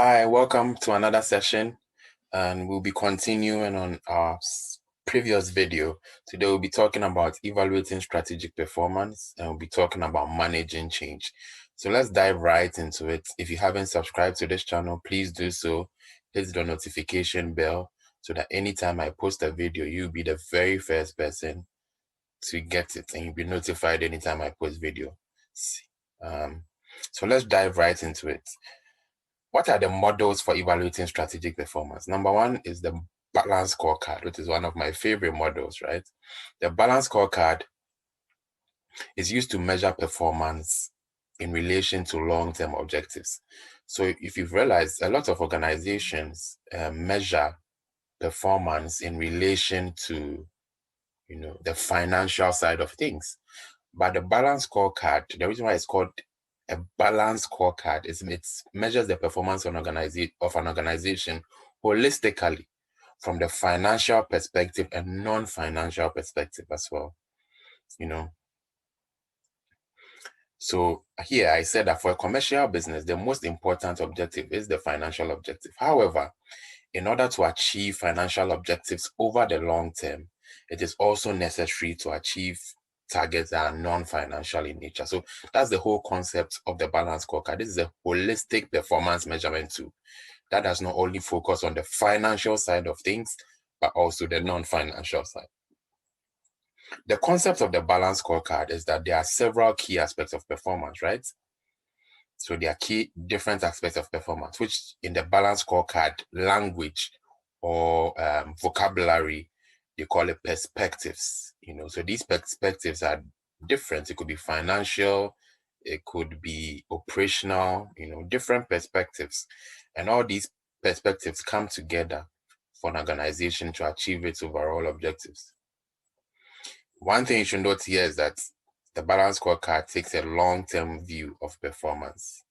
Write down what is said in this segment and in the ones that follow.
Hi, welcome to another session, and we'll be continuing on our previous video. Today we'll be talking about evaluating strategic performance, and we'll be talking about managing change. So let's dive right into it. If you haven't subscribed to this channel, please do so. Hit the notification bell so that anytime I post a video, you'll be the very first person to get it, and you'll be notified anytime I post video. So let's dive right into it. What are the models for evaluating strategic performance? Number one is the balance scorecard, which is one of my favorite models, right? The balance scorecard is used to measure performance in relation to long-term objectives. So if you've realized, a lot of organizations measure performance in relation to, the financial side of things. But the balance scorecard, the reason why it's called a balanced scorecard is it measures the performance of an organization holistically from the financial perspective and non-financial perspective as well. So here I said that for a commercial business, the most important objective is the financial objective. However, in order to achieve financial objectives over the long term, it is also necessary to achieve targets that are non-financial in nature. So that's the whole concept of the balance scorecard. This is a holistic performance measurement tool that does not only focus on the financial side of things, but also the non-financial side. The concept of the balance scorecard is that there are several key aspects of performance, right? So there are key different aspects of performance, which in the balance scorecard language or vocabulary, they call it perspectives. So these perspectives are different. It could be financial, it could be operational, different perspectives. And all these perspectives come together for an organization to achieve its overall objectives. One thing you should note here is that the balance scorecard takes a long-term view of performance.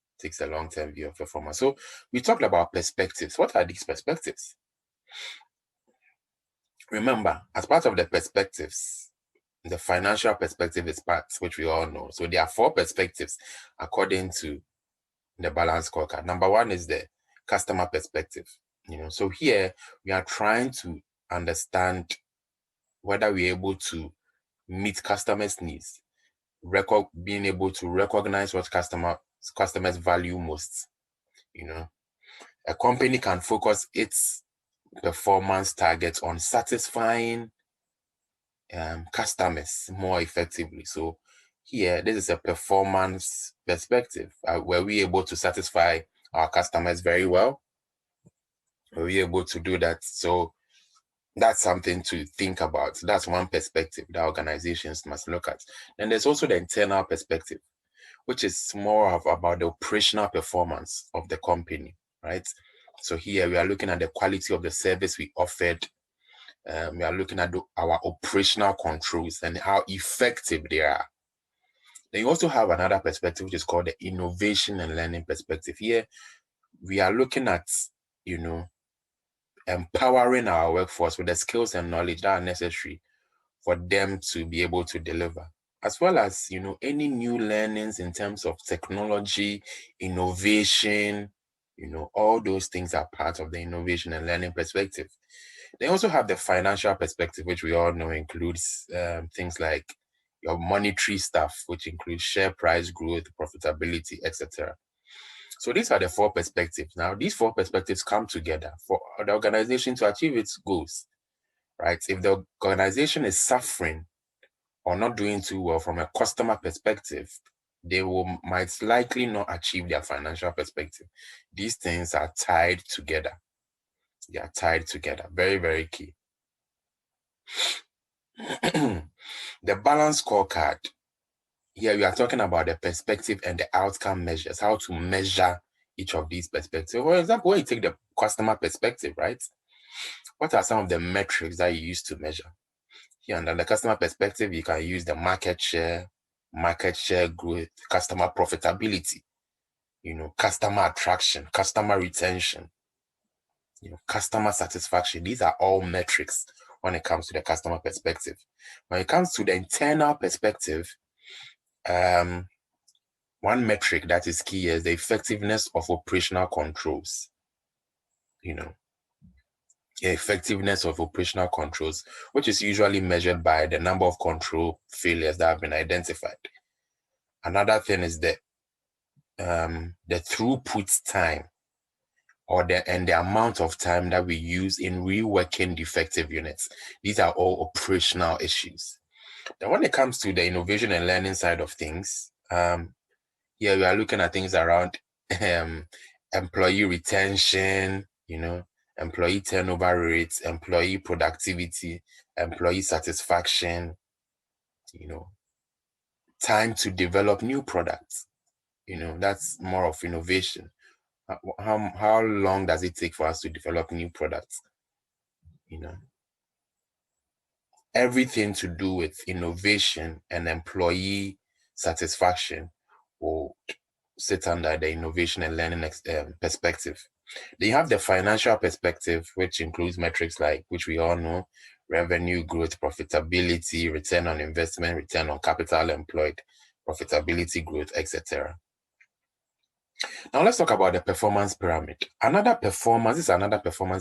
So we talked about perspectives. What are these perspectives? Remember, as part of the perspectives, the financial perspective is part, which we all know. So there are 4 perspectives according to the balance scorecard. Number 1 is the customer perspective. So here we are trying to understand whether we're able to meet customers' needs, being able to recognize what customers value most. A company can focus its performance targets on satisfying customers more effectively. So here, this is a performance perspective. Were we able to satisfy our customers very well? Were we able to do that? So that's something to think about. That's one perspective that organizations must look at. Then there's also the internal perspective, which is more about the operational performance of the company, right? So here we are looking at the quality of the service we offered. We are looking at our operational controls and how effective they are. Then you also have another perspective, which is called the innovation and learning perspective. Here we are looking at, empowering our workforce with the skills and knowledge that are necessary for them to be able to deliver, as well as, any new learnings in terms of technology, innovation, all those things are part of the innovation and learning perspective. They also have the financial perspective, which we all know includes things like your monetary stuff, which includes share price growth, profitability, etc. So these are the 4 perspectives. Now, these 4 perspectives come together for the organization to achieve its goals, right? If the organization is suffering or not doing too well from a customer perspective, they might likely not achieve their financial perspective. These things are tied together. They are tied together. Very, very key. The balance scorecard. Here we are talking about the perspective and the outcome measures, how to measure each of these perspectives. For example, when you take the customer perspective, right? What are some of the metrics that you use to measure? Here, under the customer perspective, you can use the market share growth, customer profitability, customer attraction, customer retention, customer satisfaction. These are all metrics when it comes to the customer perspective. When it comes to the internal perspective, one metric that is key is the effectiveness of operational controls. effectiveness of operational controls, which is usually measured by the number of control failures that have been identified. Another thing is the throughput time, or the amount of time that we use in reworking defective units. These are all operational issues. Then when it comes to the innovation and learning side of things, here we are looking at things around employee retention, employee turnover rates, employee productivity, employee satisfaction, time to develop new products. That's more of innovation. How long does it take for us to develop new products? Everything to do with innovation and employee satisfaction will sit under the innovation and learning perspective. Then you have the financial perspective, which includes metrics like, which we all know, revenue growth, profitability, return on investment, return on capital employed, profitability growth, etc. Now let's talk about the performance pyramid. Another performance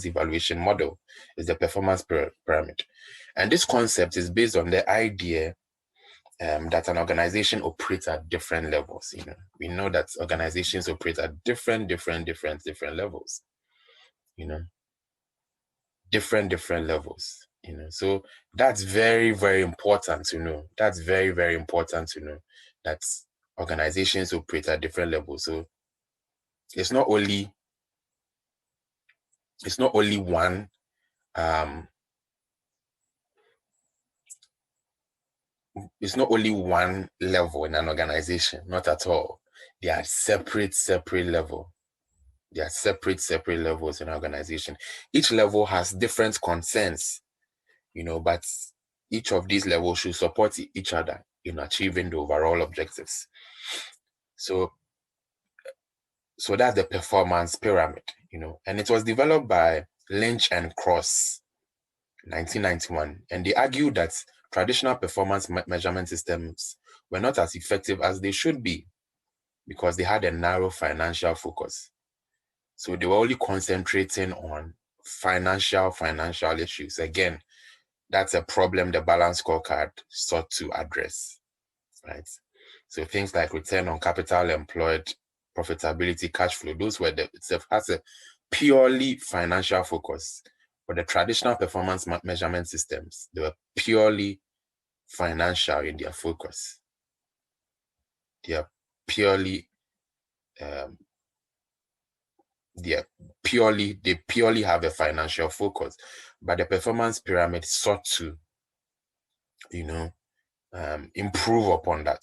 evaluation model is the performance pyramid. And this concept is based on the idea that an organization operates at different levels. We know that organizations operate at different levels. Different levels. So that's very, very important to know. That's very, very important to know that organizations operate at different levels. So it's not only one it's not only one level in an organization, not at all. They are separate level. They are separate levels in an organization. Each level has different concerns, but each of these levels should support each other in achieving the overall objectives. So that's the performance pyramid, and it was developed by Lynch and Cross, 1991, and they argued that traditional performance measurement systems were not as effective as they should be because they had a narrow financial focus. So they were only concentrating on financial issues. Again, that's a problem the balance scorecard sought to address, right? So things like return on capital employed, profitability, cash flow, those were it has a purely financial focus. But the traditional performance measurement systems, they were purely financial in their focus. They purely have a financial focus. But the performance pyramid sought to, improve upon that.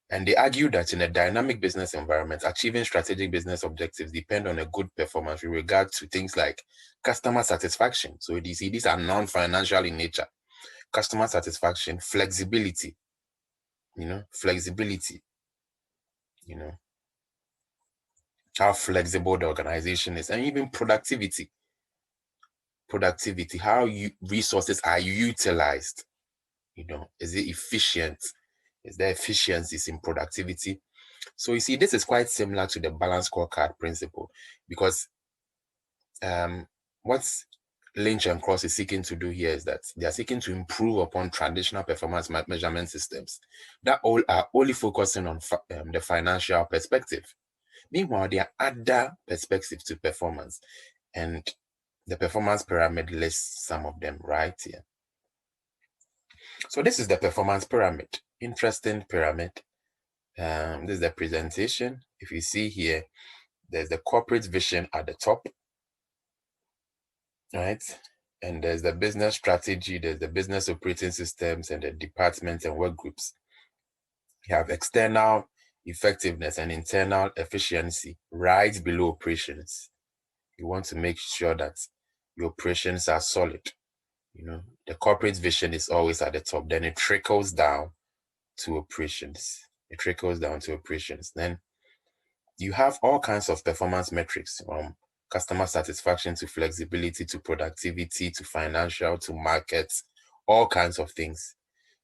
And they argue that in a dynamic business environment, achieving strategic business objectives depend on a good performance with regard to things like customer satisfaction. So you see, these are non-financial in nature. Customer satisfaction, flexibility, how flexible the organization is, and even productivity, how resources are utilized. Is it efficient? Is there efficiencies in productivity? So you see, this is quite similar to the balance scorecard principle, because what Lynch and Cross is seeking to do here is that they are seeking to improve upon traditional performance measurement systems that all are only focusing on the financial perspective. Meanwhile, there are other perspectives to performance, and the performance pyramid lists some of them right here. So this is the performance pyramid. Interesting pyramid. This is the presentation. If you see here, there's the corporate vision at the top, right? And there's the business strategy, there's the business operating systems, and the departments and work groups. You have external effectiveness and internal efficiency right below operations. You want to make sure that your operations are solid. The corporate vision is always at the top. Then it trickles down to operations. Then you have all kinds of performance metrics, from customer satisfaction to flexibility to productivity to financial to markets, all kinds of things.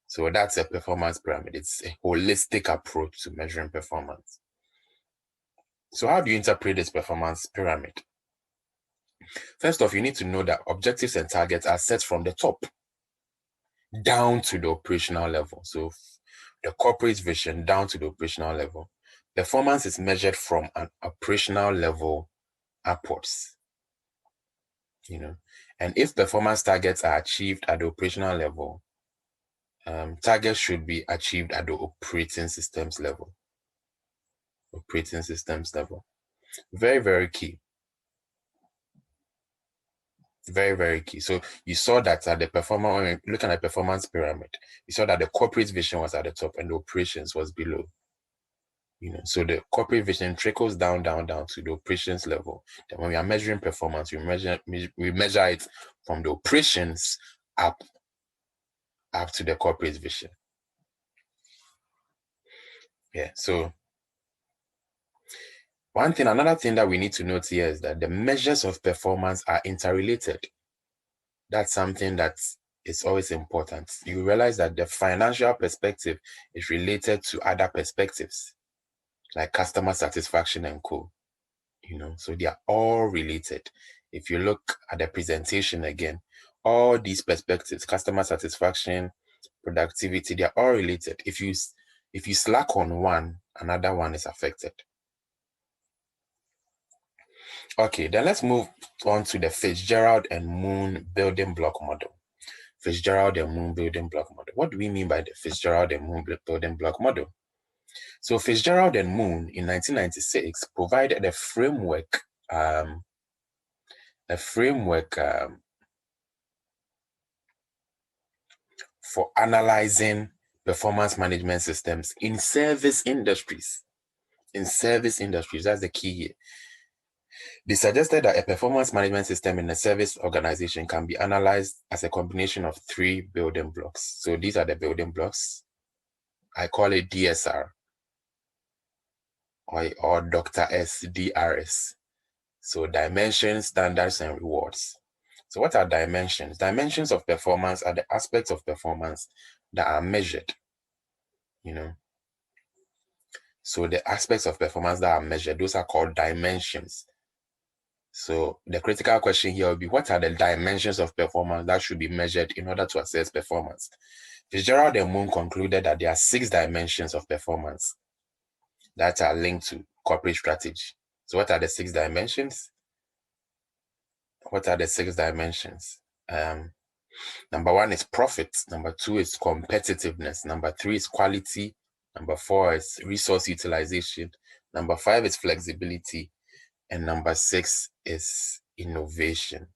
So that's a performance pyramid. It's a holistic approach to measuring performance. So how do you interpret this performance pyramid? First off, you need to know that objectives and targets are set from the top down to the operational level. So the corporate vision down to the operational level. Performance is measured from an operational level upwards. And if performance targets are achieved at the operational level, targets should be achieved at the operating systems level. Operating systems level. Very, very key. Very, very key. So you saw that at the performance, when you're looking at the performance pyramid, you saw that the corporate vision was at the top and the operations was below. So the corporate vision trickles down to the operations level. Then when we are measuring performance, we measure it from the operations up to the corporate vision. Yeah. So another thing that we need to note here is that the measures of performance are interrelated. That's something that is always important. You realize that the financial perspective is related to other perspectives, like customer satisfaction and co. So they are all related. If you look at the presentation again, all these perspectives, customer satisfaction, productivity, they are all related. If you slack on one, another one is affected. Okay, then let's move on to the Fitzgerald and Moon building block model. Fitzgerald and Moon building block model. What do we mean by the Fitzgerald and Moon building block model? So Fitzgerald and Moon in 1996 provided a framework for analyzing performance management systems in service industries. That's the key here. They suggested that a performance management system in a service organization can be analyzed as a combination of 3 building blocks. So these are the building blocks. I call it DSR or Dr. S, DRS. So dimensions, standards, and rewards. So what are dimensions? Dimensions of performance are the aspects of performance that are measured. So the aspects of performance that are measured, those are called dimensions. So the critical question here will be, what are the dimensions of performance that should be measured in order to assess performance? Fitzgerald and Moon concluded that there are 6 dimensions of performance that are linked to corporate strategy. So what are the 6 dimensions? Number 1 is profit. Number 2 is competitiveness. Number 3 is quality. Number 4 is resource utilization. Number 5 is flexibility. And number 6 is innovation.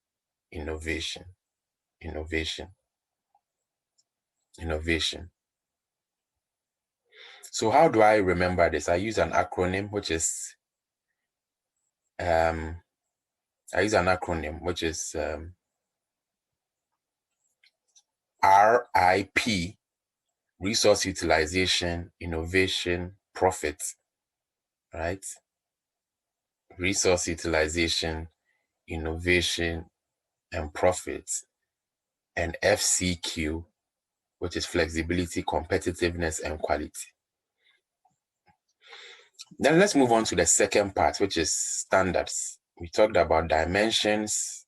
So how do I remember this? I use an acronym which is RIP, resource utilization, innovation, profit, right? Resource utilization, innovation, and profit. And FCQ, which is flexibility, competitiveness, and quality. Then let's move on to the second part, which is standards. We talked about dimensions.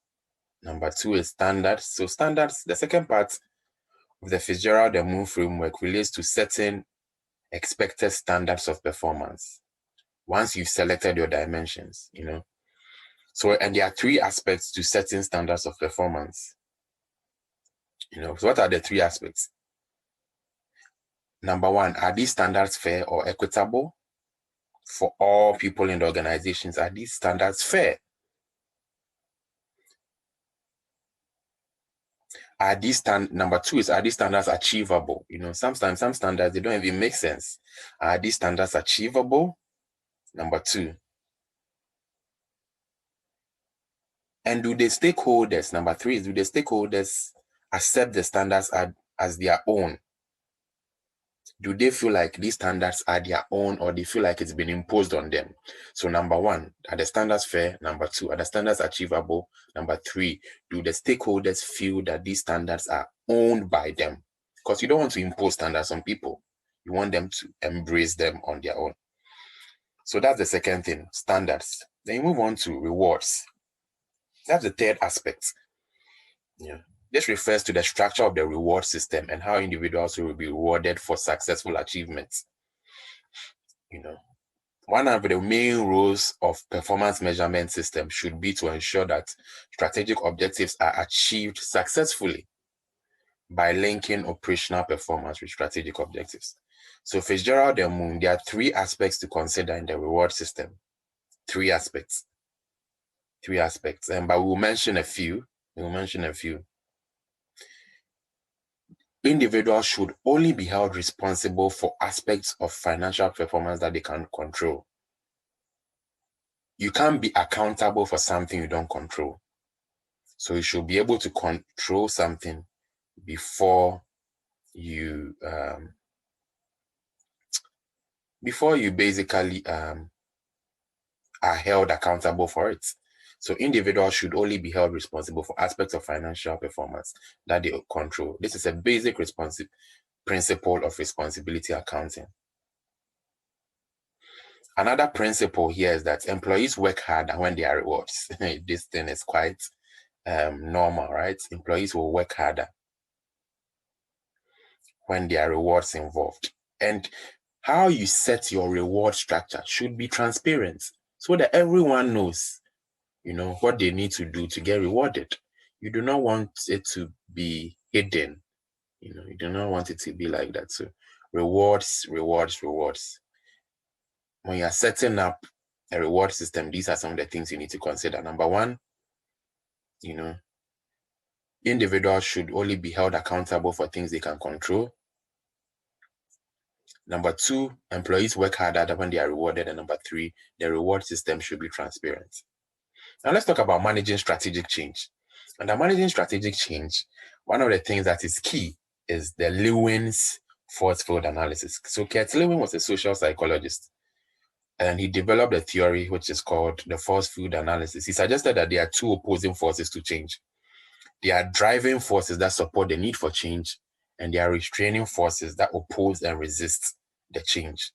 Number 2 is standards. So standards, the second part of the Fitzgerald and Moon framework relates to certain expected standards of performance. Once you've selected your dimensions, So, and there are 3 aspects to certain standards of performance. So what are the 3 aspects? Number 1, are these standards fair or equitable for all people in the organizations? Are these standards fair? Number 2 is, are these standards achievable? Sometimes some standards, they don't even make sense. Are these standards achievable? Number 2. And do the stakeholders, number 3 is, do the stakeholders accept the standards as their own? Do they feel like these standards are their own, or they feel like it's been imposed on them? So number 1, are the standards fair? Number 2, are the standards achievable? Number 3, do the stakeholders feel that these standards are owned by them? Because you don't want to impose standards on people. You want them to embrace them on their own. So that's the second thing, standards. Then you move on to rewards. That's the third aspect. Yeah. This refers to the structure of the reward system and how individuals will be rewarded for successful achievements. One of the main roles of performance measurement system should be to ensure that strategic objectives are achieved successfully by linking operational performance with strategic objectives. So Fitzgerald and Moon, there are three aspects to consider in the reward system. Three aspects. But we'll mention a few. Individuals should only be held responsible for aspects of financial performance that they can control. You can't be accountable for something you don't control. So you should be able to control something before you basically are held accountable for it. So individuals should only be held responsible for aspects of financial performance that they control. This is a basic principle of responsibility accounting. Another principle here is that employees work hard when they are rewards. This thing is quite normal, right? Employees will work harder when there are rewards involved. And how you set your reward structure should be transparent so that everyone knows, what they need to do to get rewarded. You do not want it to be hidden. You do not want it to be like that. So rewards. When you're setting up a reward system, these are some of the things you need to consider. Number one, individuals should only be held accountable for things they can control. Number two, employees work harder when they are rewarded. And number three, the reward system should be transparent. Now let's talk about managing strategic change. Under managing strategic change, one of the things that is key is the Lewin's force field analysis. So Kurt Lewin was a social psychologist, and he developed a theory which is called the force field analysis. He suggested that there are two opposing forces to change. There are driving forces that support the need for change, and there are restraining forces that oppose and resist the change.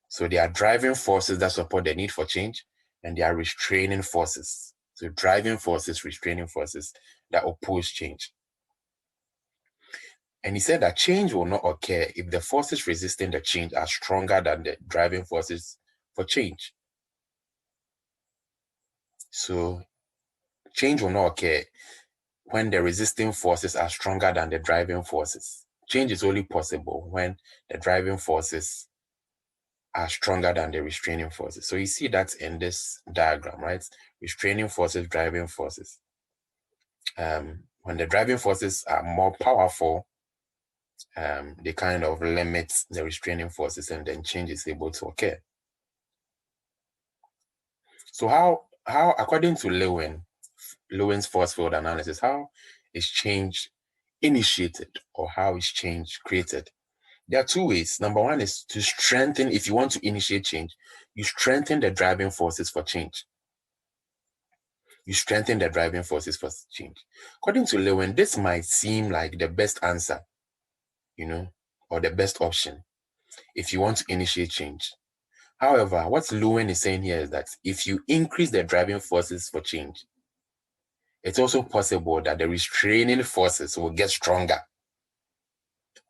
So there are driving forces that support the need for change, and there are restraining forces. So driving forces, restraining forces that oppose change. And he said that change will not occur if the forces resisting the change are stronger than the driving forces for change. So change will not occur when the resisting forces are stronger than the driving forces. Change is only possible when the driving forces are stronger than the restraining forces. So you see that in this diagram, right? Restraining forces, driving forces. When the driving forces are more powerful, they kind of limit the restraining forces, and then change is able to occur. So how according to Lewin's force field analysis, how is change initiated, or how is change created? There are two ways. Number one is to strengthen. If you want to initiate change, you strengthen the driving forces for change. According to Lewin, this might seem like the best answer, or the best option if you want to initiate change. However, what Lewin is saying here is that if you increase the driving forces for change, it's also possible that the restraining forces will get stronger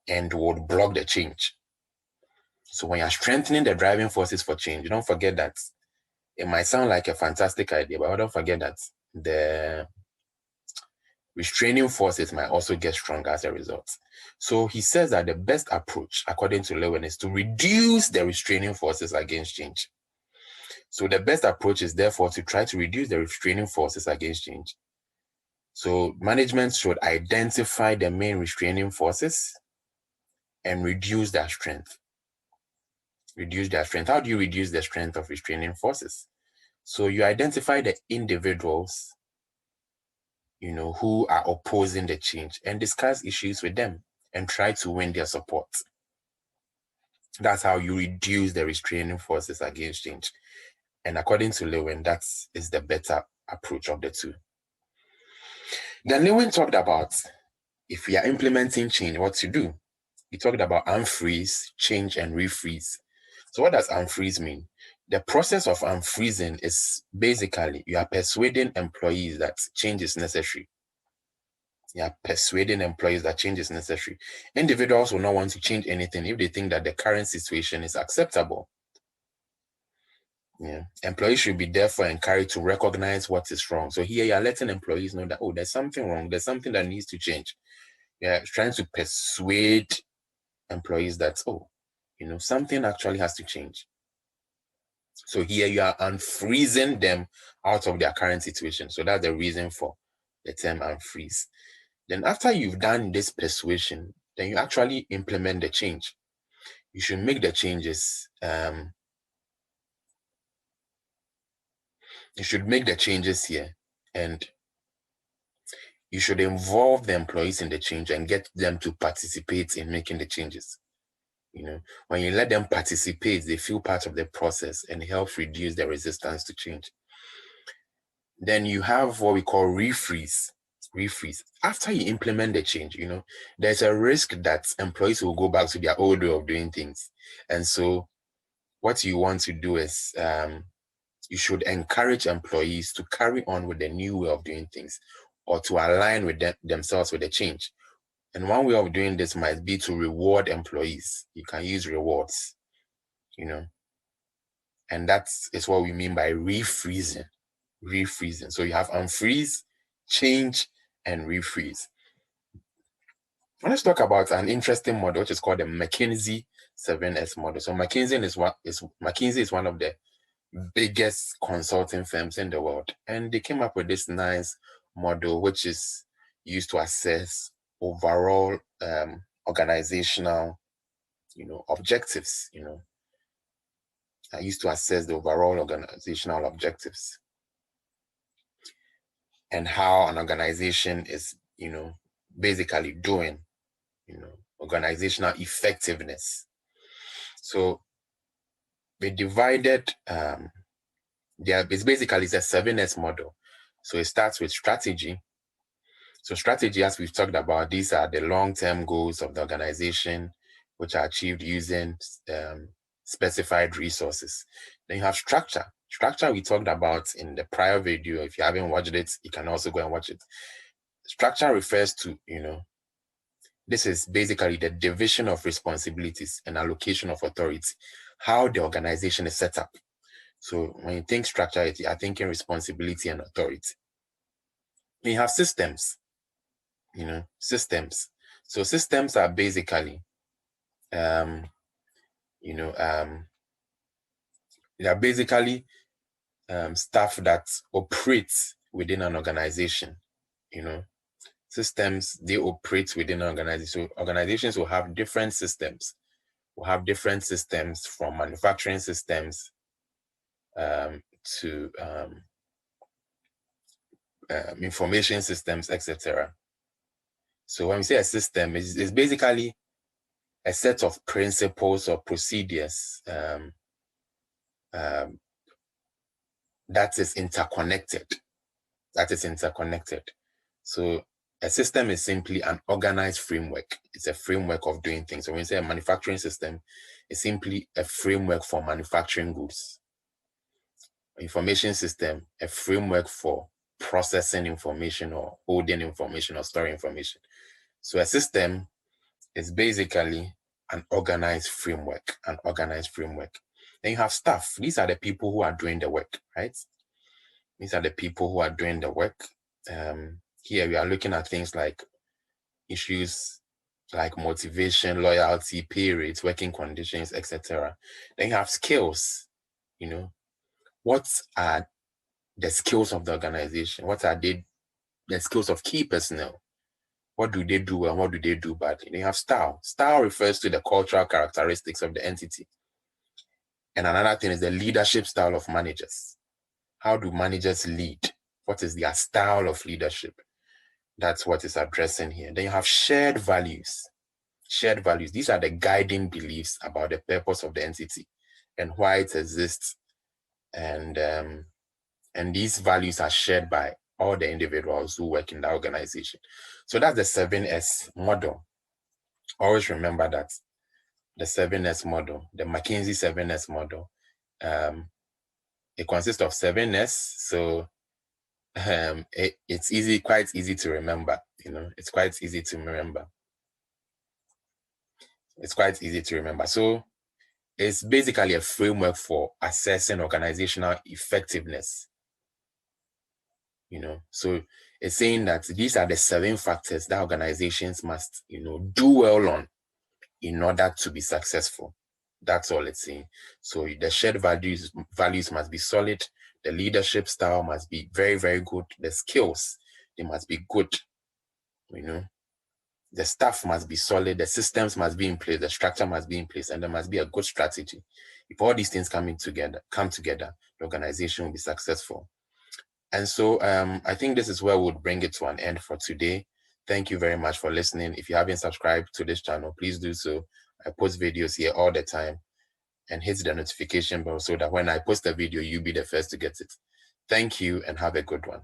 and would block the change. So when you're strengthening the driving forces for change, don't forget that it might sound like a fantastic idea, but don't forget that the restraining forces might also get stronger as a result. So he says that the best approach, according to Lewin, is to reduce the restraining forces against change. So the best approach is therefore to try to reduce the restraining forces against change. So management should identify the main restraining forces and reduce their strength. How do you reduce the strength of restraining forces? So you identify the individuals, who are opposing the change, and discuss issues with them and try to win their support. That's how you reduce the restraining forces against change. And according to Lewin, that is the better approach of the two. Then Lewin talked about if we are implementing change, what to do. He talked about unfreeze, change, and refreeze. So what does unfreeze mean? The process of unfreezing is basically you are persuading employees that change is necessary. You are persuading employees that change is necessary. Individuals will not want to change anything if they think that the current situation is acceptable. Yeah. Employees should be therefore encouraged to recognize what is wrong. So here you are letting employees know that, oh, there's something wrong. There's something that needs to change. Yeah, trying to persuade employees that, oh, something actually has to change. So here you are unfreezing them out of their current situation. So that's the reason for the term unfreeze. Then after you've done this persuasion, then you actually implement the change. You should make the changes. You should make the changes here, and you should involve the employees in the change and get them to participate in making the changes. When you let them participate, they feel part of the process and helps reduce the resistance to change. Then you have what we call refreeze. After you implement the change, there's a risk that employees will go back to their old way of doing things. And so what you want to do is you should encourage employees to carry on with the new way of doing things or to align with themselves with the change. And one way of doing this might be to reward employees. You can use rewards, and that is what we mean by refreezing. So you have unfreeze, change, and refreeze. Let's talk about an interesting model, which is called the McKinsey 7S model. So McKinsey is one of the biggest consulting firms in the world, and they came up with this nice model, which is used to assess overall organizational, objectives. I used to assess the overall organizational objectives and how an organization is, basically doing, organizational effectiveness. So we divided, it's basically a 7S model. So it starts with strategy. So strategy, as we've talked about, these are the long-term goals of the organization, which are achieved using specified resources. Then you have structure. Structure we talked about in the prior video. If you haven't watched it, you can also go and watch it. Structure refers to, this is basically the division of responsibilities and allocation of authority, how the organization is set up. So when you think structure, you are thinking responsibility and authority. You have systems, systems. So systems are basically, they are basically stuff that operates within an organization. Systems, they operate within an organization. So organizations will have different systems. From manufacturing systems to information systems, etc. So when we say a system, it's basically a set of principles or procedures that is interconnected. So a system is simply an organized framework. It's a framework of doing things. So when you say a manufacturing system, it's simply a framework for manufacturing goods. Information system, a framework for processing information or holding information or storing information. So a system is basically an organized framework. Then you have staff. These are the people who are doing the work, right? Here we are looking at things like issues like motivation, loyalty, pay rates, working conditions, etc. Then you have skills. What are the skills of the organization? What are the skills of key personnel? What do they do and what do they do badly? Then you have style. Style refers to the cultural characteristics of the entity. And another thing is the leadership style of managers. How do managers lead? What is their style of leadership? That's what is addressing here. Then you have shared values. These are the guiding beliefs about the purpose of the entity and why it exists. And these values are shared by all the individuals who work in the organization. So that's the 7S model. Always remember that the 7S model, the McKinsey 7S model, It consists of 7 S, so it's quite easy to remember. It's quite easy to remember. It's quite easy to remember. So it's basically a framework for assessing organizational effectiveness. So it's saying that these are the 7 factors that organizations must, do well on in order to be successful. That's all it's saying. So the shared values must be solid. The leadership style must be very, very good. The skills, they must be good. The staff must be solid. The systems must be in place. The structure must be in place, and there must be a good strategy. If all these things come together, the organization will be successful. And so I think this is where we'll bring it to an end for today. Thank you very much for listening. If you haven't subscribed to this channel, please do so. I post videos here all the time, and hit the notification bell so that when I post a video, you'll be the first to get it. Thank you and have a good one.